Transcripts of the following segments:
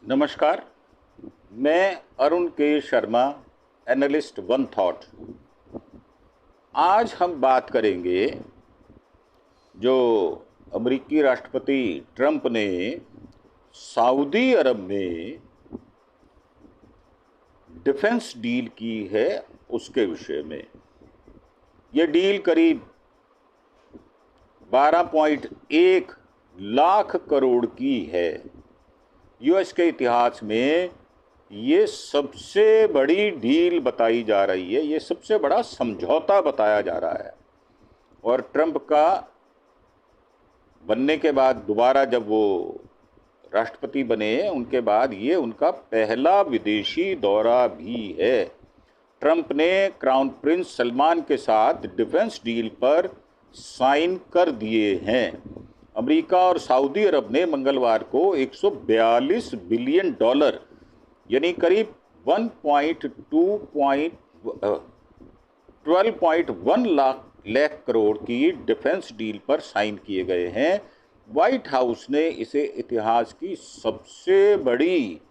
नमस्कार। मैं अरुण के शर्मा, एनालिस्ट वन थॉट। आज हम बात करेंगे जो अमेरिकी राष्ट्रपति ट्रंप ने सऊदी अरब में डिफेंस डील की है उसके विषय में। ये डील करीब 12.1 लाख करोड़ की है। यूएस के इतिहास में ये सबसे बड़ी डील बताई जा रही है, ये सबसे बड़ा समझौता बताया जा रहा है। और ट्रंप का बनने के बाद दोबारा जब वो राष्ट्रपति बने उनके बाद ये उनका पहला विदेशी दौरा भी है। ट्रंप ने क्राउन प्रिंस सलमान के साथ डिफेंस डील पर साइन कर दिए हैं। अमेरिका और सऊदी अरब ने मंगलवार को 142 बिलियन डॉलर यानी करीब 12.1 लाख करोड़ की डिफेंस डील पर साइन किए गए हैं। व्हाइट हाउस ने इसे इतिहास की सबसे बड़ी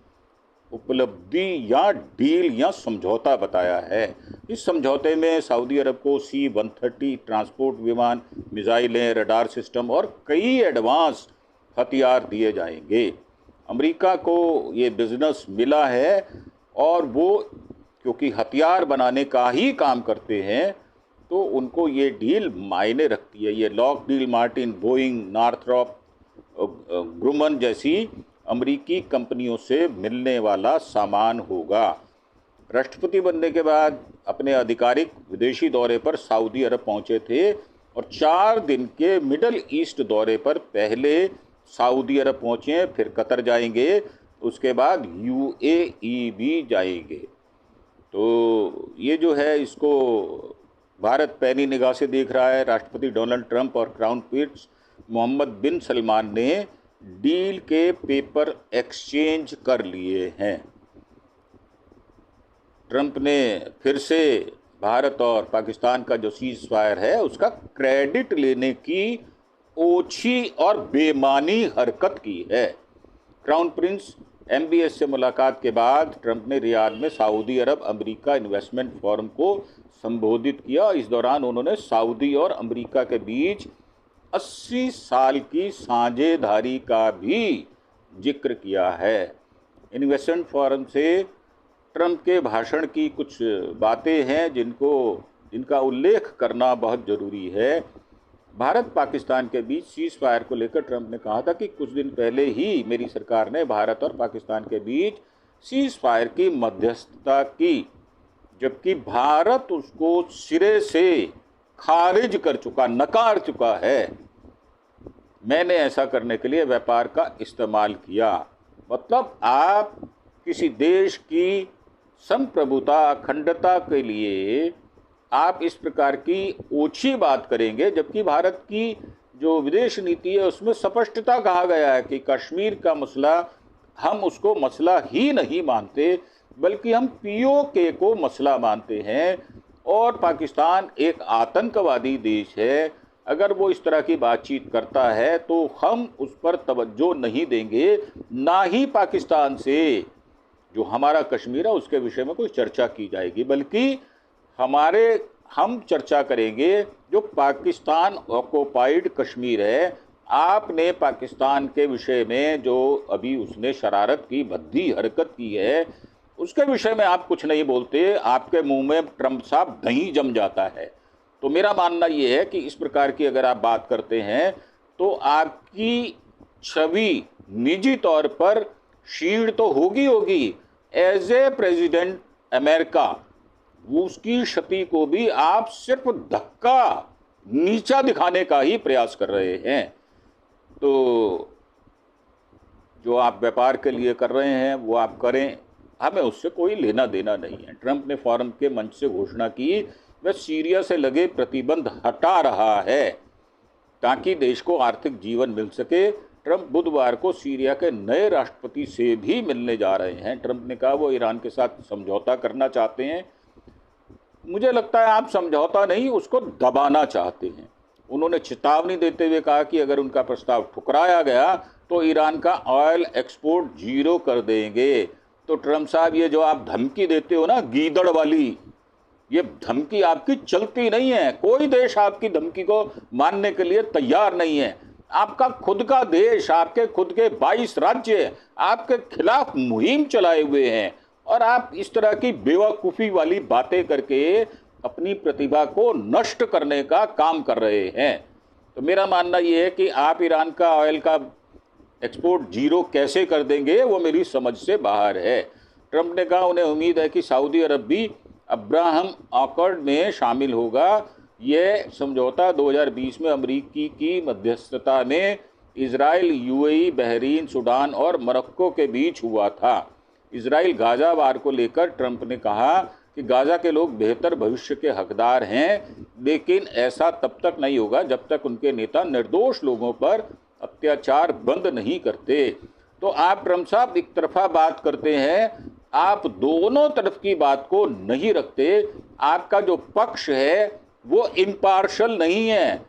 उपलब्धि या डील या समझौता बताया है। इस समझौते में सऊदी अरब को C-130 ट्रांसपोर्ट विमान, मिसाइलें, रडार सिस्टम और कई एडवांस हथियार दिए जाएंगे। अमेरिका को ये बिजनेस मिला है और वो क्योंकि हथियार बनाने का ही काम करते हैं तो उनको ये डील मायने रखती है। ये Lockheed Martin, Boeing, Northrop Grumman जैसी अमेरिकी कंपनियों से मिलने वाला सामान होगा। राष्ट्रपति बनने के बाद अपने आधिकारिक विदेशी दौरे पर सऊदी अरब पहुंचे थे और 4 दिन के मिडल ईस्ट दौरे पर पहले सऊदी अरब पहुंचे, फिर कतर जाएंगे, उसके बाद UAE भी जाएंगे। तो ये जो है इसको भारत पैनी निगाह से देख रहा है। राष्ट्रपति डोनाल्ड ट्रंप और क्राउन प्रिंस मोहम्मद बिन सलमान ने डील के पेपर एक्सचेंज कर लिए हैं। ट्रंप ने फिर से भारत और पाकिस्तान का जो सीज फायर है उसका क्रेडिट लेने की ओछी और बेमानी हरकत की है। क्राउन प्रिंस MBS से मुलाकात के बाद ट्रंप ने रियाद में सऊदी अरब अमेरिका इन्वेस्टमेंट फोरम को संबोधित किया। इस दौरान उन्होंने सऊदी और अमेरिका के बीच 80 साल की साझेदारी का भी जिक्र किया है। इन्वेस्टमेंट फोरम से ट्रंप के भाषण की कुछ बातें हैं जिनका उल्लेख करना बहुत ज़रूरी है। भारत पाकिस्तान के बीच सीज फायर को लेकर ट्रंप ने कहा था कि कुछ दिन पहले ही मेरी सरकार ने भारत और पाकिस्तान के बीच सीज फायर की मध्यस्थता की, जबकि भारत उसको सिरे से खारिज कर चुका, नकार चुका है। मैंने ऐसा करने के लिए व्यापार का इस्तेमाल किया। मतलब आप किसी देश की संप्रभुता, अखंडता के लिए आप इस प्रकार की ओछी बात करेंगे, जबकि भारत की जो विदेश नीति है उसमें स्पष्टता कहा गया है कि कश्मीर का मसला हम उसको मसला ही नहीं मानते बल्कि हम POK को मसला मानते हैं और पाकिस्तान एक आतंकवादी देश है। अगर वो इस तरह की बातचीत करता है तो हम उस पर तवज्जो नहीं देंगे, ना ही पाकिस्तान से जो हमारा कश्मीर है उसके विषय में कोई चर्चा की जाएगी, बल्कि हम चर्चा करेंगे जो पाकिस्तान ऑक्युपाइड कश्मीर है। आपने पाकिस्तान के विषय में जो अभी उसने शरारत की, भद्दी हरकत की है, उसके विषय में आप कुछ नहीं बोलते, आपके मुंह में ट्रंप साहब दही जम जाता है। तो मेरा मानना ये है कि इस प्रकार की अगर आप बात करते हैं तो आपकी छवि निजी तौर पर क्षीण तो होगी। एज ए प्रेसिडेंट अमेरिका उसकी क्षति को भी आप सिर्फ धक्का नीचा दिखाने का ही प्रयास कर रहे हैं। तो जो आप व्यापार के लिए कर रहे हैं वो आप करें, हमें उससे कोई लेना देना नहीं है। ट्रंप ने फोरम के मंच से घोषणा की वह सीरिया से लगे प्रतिबंध हटा रहा है ताकि देश को आर्थिक जीवन मिल सके। ट्रंप बुधवार को सीरिया के नए राष्ट्रपति से भी मिलने जा रहे हैं। ट्रंप ने कहा वो ईरान के साथ समझौता करना चाहते हैं। मुझे लगता है आप समझौता नहीं, उसको दबाना चाहते हैं। उन्होंने चेतावनी देते हुए कहा कि अगर उनका प्रस्ताव ठुकराया गया तो ईरान का ऑयल एक्सपोर्ट जीरो कर देंगे। तो ट्रम्प साहब, ये जो आप धमकी देते हो ना गीदड़ वाली, ये धमकी आपकी चलती नहीं है। कोई देश आपकी धमकी को मानने के लिए तैयार नहीं है। आपका खुद का देश, आपके खुद के 22 राज्य आपके खिलाफ मुहिम चलाए हुए हैं और आप इस तरह की बेवकूफ़ी वाली बातें करके अपनी प्रतिभा को नष्ट करने का काम कर रहे हैं। तो मेरा मानना ये है कि आप ईरान का ऑयल का एक्सपोर्ट जीरो कैसे कर देंगे, वो मेरी समझ से बाहर है। ट्रंप ने कहा उन्हें उम्मीद है कि सऊदी अरब भी अब्राहम अकॉर्ड में शामिल होगा। यह समझौता 2020 में अमेरिकी की मध्यस्थता में इजराइल, यूएई, बहरीन, सूडान और मोरक्को के बीच हुआ था। इजराइल गाजा वार को लेकर ट्रंप ने कहा कि गाजा के लोग बेहतर भविष्य के हकदार हैं, लेकिन ऐसा तब तक नहीं होगा जब तक उनके नेता निर्दोष लोगों पर अत्याचार बंद नहीं करते। तो आप ट्रंप साहब एक तरफा बात करते हैं, आप दोनों तरफ की बात को नहीं रखते। आपका जो पक्ष है वो इम्पार्शल नहीं है,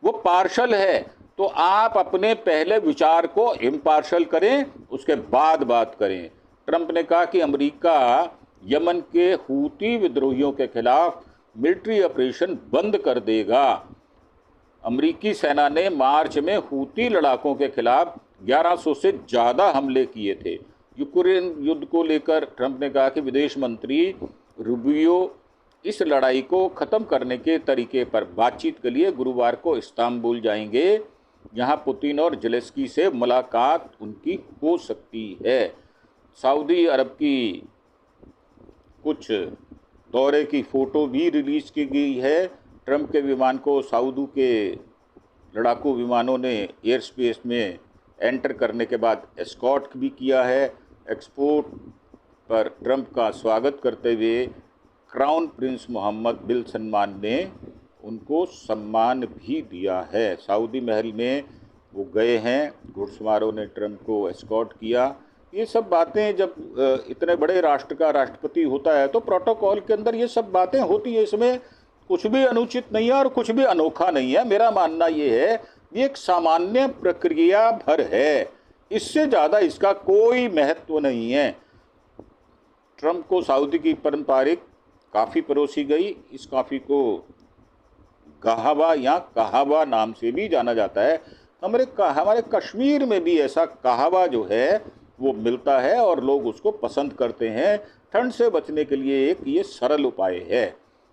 वो पार्शल है। तो आप अपने पहले विचार को इम्पार्शल करें, उसके बाद बात करें। ट्रंप ने कहा कि अमेरिका यमन के हूती विद्रोहियों के खिलाफ मिलिट्री ऑपरेशन बंद कर देगा। अमेरिकी सेना ने मार्च में हूती लड़ाकों के खिलाफ 1100 से ज़्यादा हमले किए थे। यूक्रेन युद्ध को लेकर ट्रंप ने कहा कि विदेश मंत्री रूबियो इस लड़ाई को ख़त्म करने के तरीके पर बातचीत के लिए गुरुवार को इस्तांबुल जाएंगे। यहाँ पुतिन और जेलेंस्की से मुलाकात उनकी हो सकती है। सऊदी अरब की कुछ दौरे की फ़ोटो भी रिलीज़ की गई है। ट्रंप के विमान को सऊदी के लड़ाकू विमानों ने एयर स्पेस में एंटर करने के बाद एस्कॉर्ट भी किया है। एक्सपोर्ट पर ट्रंप का स्वागत करते हुए क्राउन प्रिंस मोहम्मद बिन सलमान ने उनको सम्मान भी दिया है। सऊदी महल में वो गए हैं, घुड़सवारों ने ट्रंप को एस्कॉर्ट किया। ये सब बातें जब इतने बड़े राष्ट्र का राष्ट्रपति होता है तो प्रोटोकॉल के अंदर ये सब बातें होती है। इसमें कुछ भी अनुचित नहीं है और कुछ भी अनोखा नहीं है। मेरा मानना ये है ये एक सामान्य प्रक्रिया भर है, इससे ज़्यादा इसका कोई महत्व नहीं है। ट्रंप को सऊदी की पारंपरिक काफ़ी परोसी गई। इस कॉफ़ी को कहवा या कहवा नाम से भी जाना जाता है। हमारे कश्मीर में भी ऐसा कहवा जो है वो मिलता है और लोग उसको पसंद करते हैं। ठंड से बचने के लिए एक ये सरल उपाय है।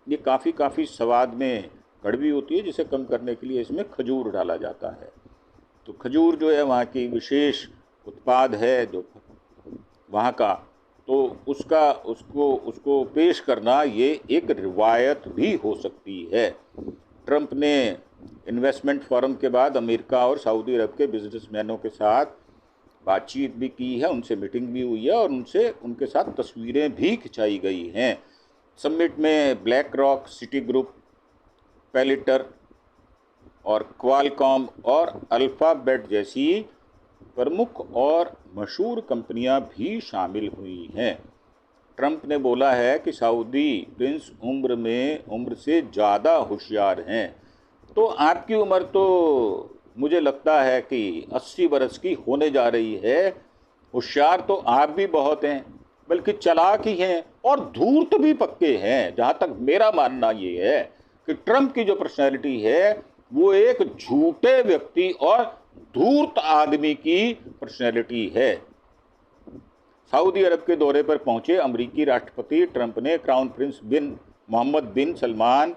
ये काफ़ी स्वाद में कड़वी होती है, जिसे कम करने के लिए इसमें खजूर डाला जाता है। तो खजूर जो है वहाँ की विशेष उत्पाद है जो वहाँ का, तो उसको पेश करना ये एक रिवायत भी हो सकती है। ट्रंप ने इन्वेस्टमेंट फोरम के बाद अमेरिका और सऊदी अरब के बिजनेसमैनों के साथ बातचीत भी की है, उनसे मीटिंग भी हुई है और उनके साथ तस्वीरें भी खिंचाई गई हैं। समिट में ब्लैक रॉक, सिटी ग्रुप, पैलिटर और क्वालकॉम और अल्फ़ाबेट जैसी प्रमुख और मशहूर कंपनियां भी शामिल हुई हैं। ट्रंप ने बोला है कि सऊदी प्रिंस उम्र से ज़्यादा होशियार हैं। तो आपकी उम्र तो मुझे लगता है कि 80 बरस की होने जा रही है। होशियार तो आप भी बहुत हैं, बल्कि चालाक ही हैं और धूर्त भी पक्के हैं। जहाँ तक मेरा मानना ये है कि ट्रंप की जो पर्सनैलिटी है वो एक झूठे व्यक्ति और धूर्त आदमी की पर्सनैलिटी है। सऊदी अरब के दौरे पर पहुंचे अमेरिकी राष्ट्रपति ट्रंप ने क्राउन प्रिंस मोहम्मद बिन सलमान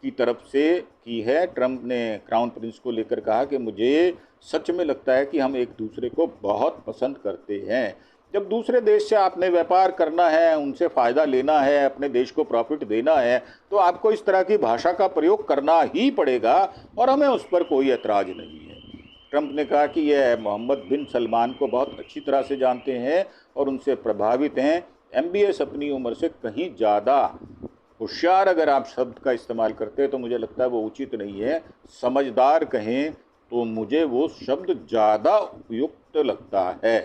की तरफ से की है। ट्रंप ने क्राउन प्रिंस को लेकर कहा कि मुझे सच में लगता है कि हम एक दूसरे को बहुत पसंद करते हैं। जब दूसरे देश से आपने व्यापार करना है, उनसे फ़ायदा लेना है, अपने देश को प्रॉफिट देना है, तो आपको इस तरह की भाषा का प्रयोग करना ही पड़ेगा और हमें उस पर कोई एतराज़ नहीं है। ट्रंप ने कहा कि यह मोहम्मद बिन सलमान को बहुत अच्छी तरह से जानते हैं और उनसे प्रभावित हैं। MBS अपनी उम्र से कहीं ज़्यादा होशियार अगर आप शब्द का इस्तेमाल करते हैं तो मुझे लगता है वो उचित नहीं है। समझदार कहें तो मुझे वो शब्द ज़्यादा उपयुक्त लगता है।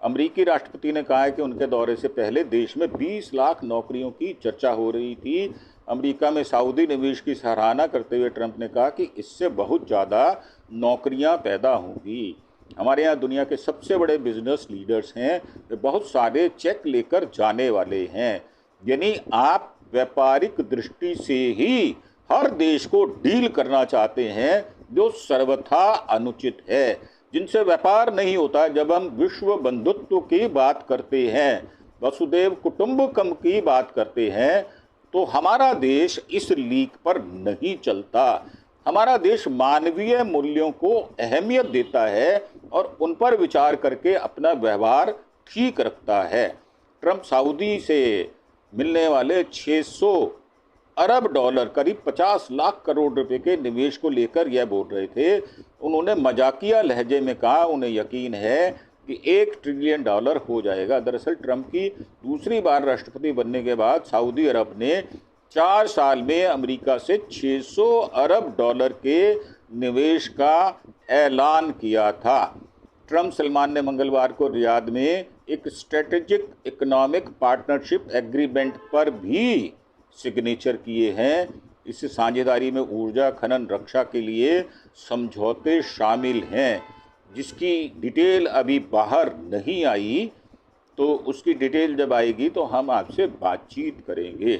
अमेरिकी राष्ट्रपति ने कहा है कि उनके दौरे से पहले देश में 20 लाख नौकरियों की चर्चा हो रही थी। अमेरिका में सऊदी निवेश की सराहना करते हुए ट्रंप ने कहा कि इससे बहुत ज़्यादा नौकरियां पैदा होंगी। हमारे यहाँ दुनिया के सबसे बड़े बिजनेस लीडर्स हैं, वे बहुत सारे चेक लेकर जाने वाले हैं। यानी आप व्यापारिक दृष्टि से ही हर देश को डील करना चाहते हैं, जो सर्वथा अनुचित है, जिनसे व्यापार नहीं होता। जब हम विश्व बंधुत्व की बात करते हैं, वसुदेव कुटुंबकम की बात करते हैं, तो हमारा देश इस लीक पर नहीं चलता। हमारा देश मानवीय मूल्यों को अहमियत देता है और उन पर विचार करके अपना व्यवहार ठीक रखता है। ट्रंप सऊदी से मिलने वाले 600 अरब डॉलर करीब 50 लाख करोड़ रुपए के निवेश को लेकर यह बोल रहे थे। उन्होंने मजाकिया लहजे में कहा उन्हें यकीन है कि $1 ट्रिलियन हो जाएगा। दरअसल ट्रंप की दूसरी बार राष्ट्रपति बनने के बाद सऊदी अरब ने 4 साल में अमेरिका से 600 अरब डॉलर के निवेश का ऐलान किया था। ट्रंप सलमान ने मंगलवार को रियाद में एक स्ट्रेटेजिक इकोनॉमिक पार्टनरशिप एग्रीमेंट पर भी सिग्नेचर किए हैं। इस साझेदारी में ऊर्जा, खनन, रक्षा के लिए समझौते शामिल हैं, जिसकी डिटेल अभी बाहर नहीं आई। तो उसकी डिटेल जब आएगी तो हम आपसे बातचीत करेंगे।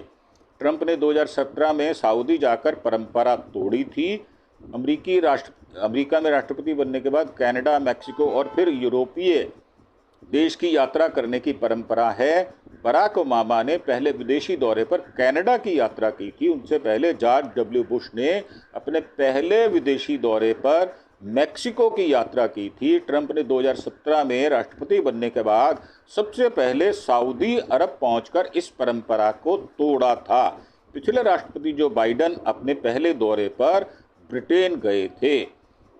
ट्रंप ने 2017 में सऊदी जाकर परंपरा तोड़ी थी। अमेरिका में राष्ट्रपति बनने के बाद कनाडा, मेक्सिको और फिर यूरोपीय देश की यात्रा करने की परंपरा है। बराक ओबामा ने पहले विदेशी दौरे पर कनाडा की यात्रा की थी। उनसे पहले जॉर्ज डब्ल्यू बुश ने अपने पहले विदेशी दौरे पर मेक्सिको की यात्रा की थी। ट्रंप ने 2017 में राष्ट्रपति बनने के बाद सबसे पहले सऊदी अरब पहुंचकर इस परंपरा को तोड़ा था। पिछले राष्ट्रपति जो बाइडेन अपने पहले दौरे पर ब्रिटेन गए थे।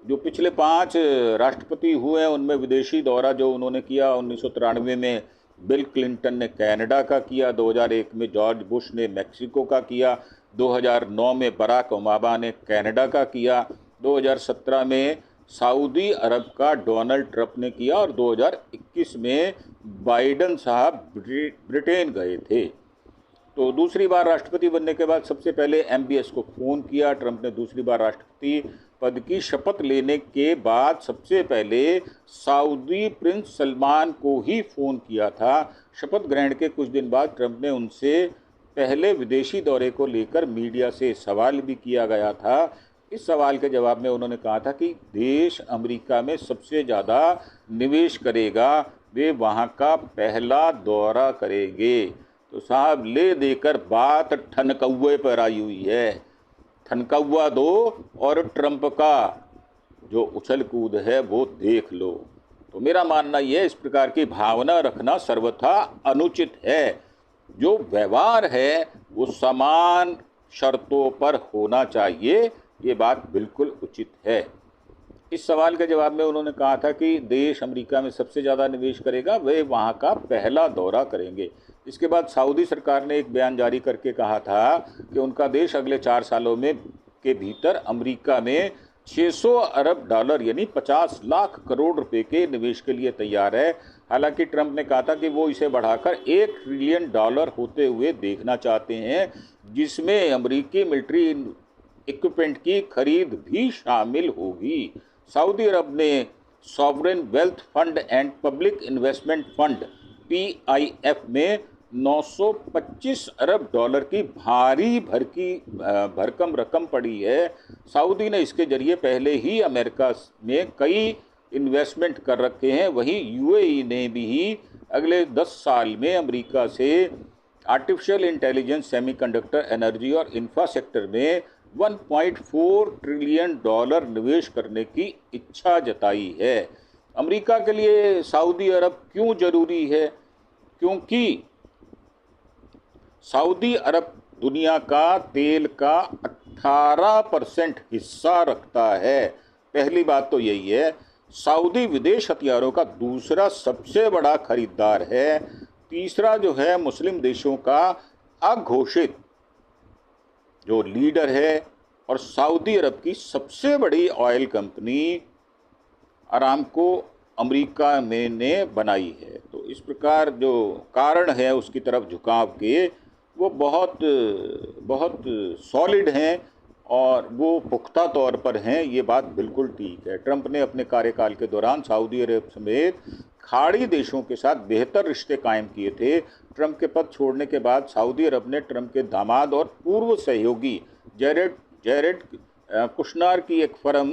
जो पिछले 5 राष्ट्रपति हुए हैं उनमें विदेशी दौरा जो उन्होंने किया, 1993 में बिल क्लिंटन ने कनाडा का किया, 2001 में जॉर्ज बुश ने मेक्सिको का किया, 2009 में बराक ओबामा ने कनाडा का किया, 2017 में सऊदी अरब का डोनाल्ड ट्रंप ने किया और 2021 में बाइडेन साहब ब्रिटेन गए थे। तो दूसरी बार राष्ट्रपति बनने के बाद सबसे पहले MBS को फ़ोन किया। ट्रंप ने दूसरी बार राष्ट्रपति पद की शपथ लेने के बाद सबसे पहले सऊदी प्रिंस सलमान को ही फ़ोन किया था। शपथ ग्रहण के कुछ दिन बाद ट्रंप ने उनसे पहले विदेशी दौरे को लेकर मीडिया से सवाल भी किया गया था। इस सवाल के जवाब में उन्होंने कहा था कि देश अमेरिका में सबसे ज़्यादा निवेश करेगा, वे वहाँ का पहला दौरा करेंगे। तो साहब ले देकर बात ठनकौए पर आई हुई है। ठनकौआ दो और ट्रंप का जो उछल कूद है वो देख लो। तो मेरा मानना यह, इस प्रकार की भावना रखना सर्वथा अनुचित है। जो व्यवहार है वो समान शर्तों पर होना चाहिए, ये बात बिल्कुल उचित है। इस सवाल के जवाब में उन्होंने कहा था कि देश अमेरिका में सबसे ज़्यादा निवेश करेगा, वे वहाँ का पहला दौरा करेंगे। इसके बाद सऊदी सरकार ने एक बयान जारी करके कहा था कि उनका देश अगले 4 सालों में के भीतर अमेरिका में 600 अरब डॉलर यानी 50 लाख करोड़ रुपए के निवेश के लिए तैयार है। हालांकि ट्रंप ने कहा था कि वो इसे बढ़ाकर $1 ट्रिलियन होते हुए देखना चाहते हैं, जिसमें अमेरिकी मिलिट्री इक्विपमेंट की खरीद भी शामिल होगी। सऊदी अरब ने sovereign wealth fund and public investment fund PIF में 925 अरब डॉलर की भारी भरकम रकम पड़ी है। सऊदी ने इसके जरिए पहले ही अमेरिका में कई इन्वेस्टमेंट कर रखे हैं। वहीं UAE ने भी अगले 10 साल में अमेरिका से आर्टिफिशियल इंटेलिजेंस, सेमीकंडक्टर, एनर्जी और इंफ्रास्ट्रक्चर में $1.4 ट्रिलियन निवेश करने की इच्छा जताई है। अमेरिका के लिए सऊदी अरब क्यों जरूरी है? क्योंकि सऊदी अरब दुनिया का तेल का 18% हिस्सा रखता है। पहली बात तो यही है। सऊदी विदेश हथियारों का दूसरा सबसे बड़ा खरीदार है। तीसरा जो है मुस्लिम देशों का अघोषित जो लीडर है, और सऊदी अरब की सबसे बड़ी ऑयल कंपनी अरामको अमेरिका में ने बनाई है। तो इस प्रकार जो कारण है उसकी तरफ झुकाव के वो बहुत सॉलिड हैं और वो पुख्ता तौर पर हैं, ये बात बिल्कुल ठीक है। ट्रंप ने अपने कार्यकाल के दौरान सऊदी अरब समेत खाड़ी देशों के साथ बेहतर रिश्ते कायम किए थे। ट्रंप के पद छोड़ने के बाद सऊदी अरब ने ट्रंप के दामाद और पूर्व सहयोगी जैरेड कुशनर की एक फर्म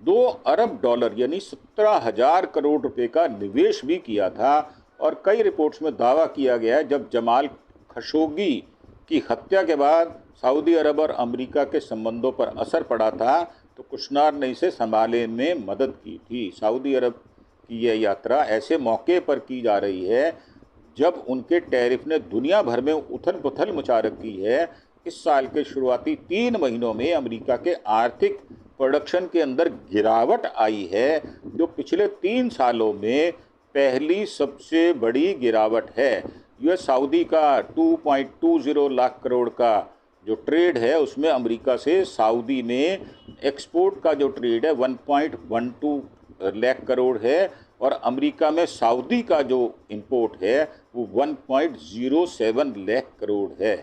$2 अरब यानी 17,000 करोड़ रुपए का निवेश भी किया था। और कई रिपोर्ट्स में दावा किया गया है जब जमाल खशोगी की हत्या के बाद सऊदी अरब और अमेरिका के संबंधों पर असर पड़ा था तो कुशनर ने इसे संभालने में मदद की थी। सऊदी अरब की यह यात्रा ऐसे मौके पर की जा रही है जब उनके टैरिफ ने दुनिया भर में उथल पुथल मचा रखी है। इस साल के शुरुआती 3 महीनों में अमेरिका के आर्थिक प्रोडक्शन के अंदर गिरावट आई है, जो पिछले 3 सालों में पहली सबसे बड़ी गिरावट है। यूएस सऊदी का 2.20 लाख करोड़ का जो ट्रेड है उसमें अमेरिका से सऊदी में एक्सपोर्ट का जो ट्रेड है 1.12 लाख करोड़ है और अमेरिका में सऊदी का जो इंपोर्ट है वो 1.07 लाख करोड़ है।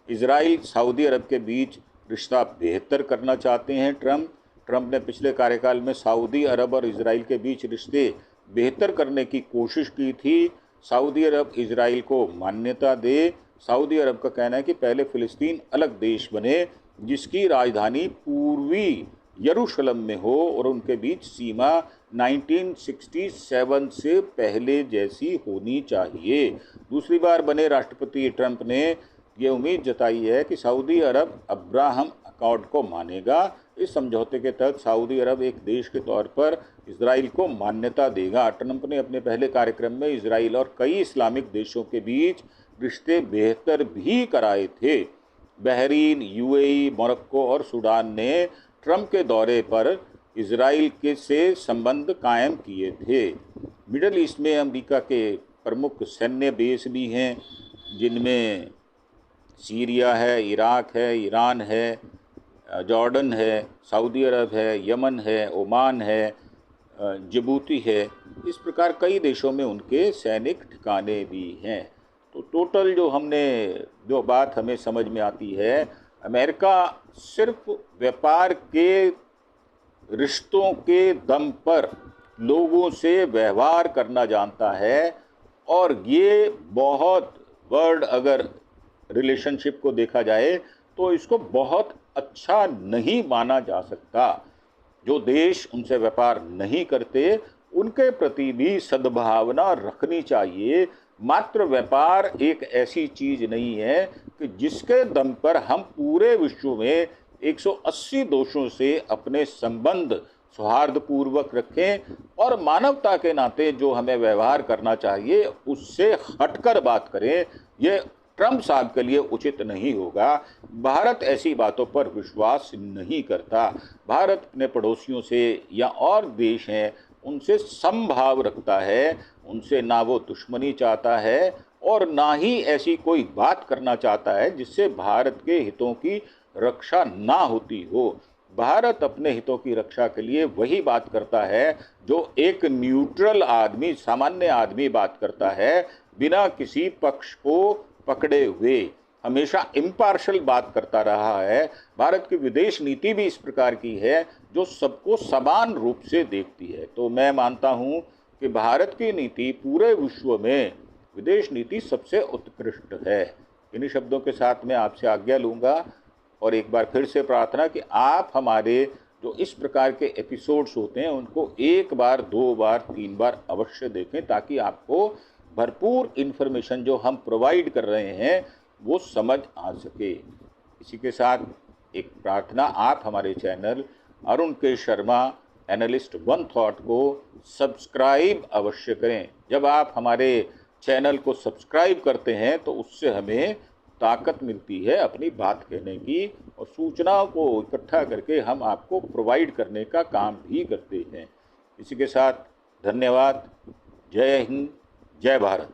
इजराइल सऊदी अरब के बीच रिश्ता बेहतर करना चाहते हैं ट्रंप ने पिछले कार्यकाल में सऊदी अरब और इजराइल के बीच रिश्ते बेहतर करने की कोशिश की थी। सऊदी अरब इजराइल को मान्यता दे। सऊदी अरब का कहना है कि पहले फ़िलिस्तीन अलग देश बने जिसकी राजधानी पूर्वी यरूशलेम में हो और उनके बीच सीमा 1967 से पहले जैसी होनी चाहिए। दूसरी बार बने राष्ट्रपति ट्रंप ने ये उम्मीद जताई है कि सऊदी अरब अब्राहम अकॉर्ड को मानेगा। इस समझौते के तहत सऊदी अरब एक देश के तौर पर इजराइल को मान्यता देगा। ट्रंप ने अपने पहले कार्यक्रम में इजराइल और कई इस्लामिक देशों के बीच रिश्ते बेहतर भी कराए थे। बहरीन, यूएई, मोरक्को और सूडान ने ट्रंप के दौरे पर इजराइल के से संबंध कायम किए थे। मिडल ईस्ट में अमेरिका के प्रमुख सैन्य बेस भी हैं जिनमें सीरिया है, इराक है, ईरान है, जॉर्डन है, सऊदी अरब है, यमन है, ओमान है, जिबूती है। इस प्रकार कई देशों में उनके सैनिक ठिकाने भी हैं। तो टोटल जो बात हमें समझ में आती है, अमेरिका सिर्फ व्यापार के रिश्तों के दम पर लोगों से व्यवहार करना जानता है और ये बहुत वर्ड अगर रिलेशनशिप को देखा जाए तो इसको बहुत अच्छा नहीं माना जा सकता। जो देश उनसे व्यापार नहीं करते उनके प्रति भी सद्भावना रखनी चाहिए। मात्र व्यापार एक ऐसी चीज नहीं है कि जिसके दम पर हम पूरे विश्व में 180 देशों से अपने संबंध सौहार्दपूर्वक रखें और मानवता के नाते जो हमें व्यवहार करना चाहिए उससे हटकर बात करें। ये ट्रंप साहब के लिए उचित नहीं होगा। भारत ऐसी बातों पर विश्वास नहीं करता। भारत अपने पड़ोसियों से या और देश हैं उनसे समभाव रखता है, उनसे ना वो दुश्मनी चाहता है और ना ही ऐसी कोई बात करना चाहता है जिससे भारत के हितों की रक्षा ना होती हो। भारत अपने हितों की रक्षा के लिए वही बात करता है जो एक न्यूट्रल आदमी, सामान्य आदमी बात करता है, बिना किसी पक्ष को पकड़े हुए हमेशा इम्पार्शल बात करता रहा है। भारत की विदेश नीति भी इस प्रकार की है जो सबको समान रूप से देखती है। तो मैं मानता हूँ कि भारत की नीति पूरे विश्व में विदेश नीति सबसे उत्कृष्ट है। इन्हीं शब्दों के साथ मैं आपसे आज्ञा लूँगा और एक बार फिर से प्रार्थना कि आप हमारे जो इस प्रकार के एपिसोड्स होते हैं उनको 1 बार, 2 बार, 3 बार अवश्य देखें ताकि आपको भरपूर इन्फॉर्मेशन जो हम प्रोवाइड कर रहे हैं वो समझ आ सके। इसी के साथ एक प्रार्थना, आप हमारे चैनल अरुण के शर्मा एनालिस्ट वन थॉट को सब्सक्राइब अवश्य करें। जब आप हमारे चैनल को सब्सक्राइब करते हैं तो उससे हमें ताकत मिलती है अपनी बात कहने की और सूचनाओं को इकट्ठा करके हम आपको प्रोवाइड करने का काम भी करते हैं। इसी के साथ धन्यवाद। जय हिंद, जय भारत।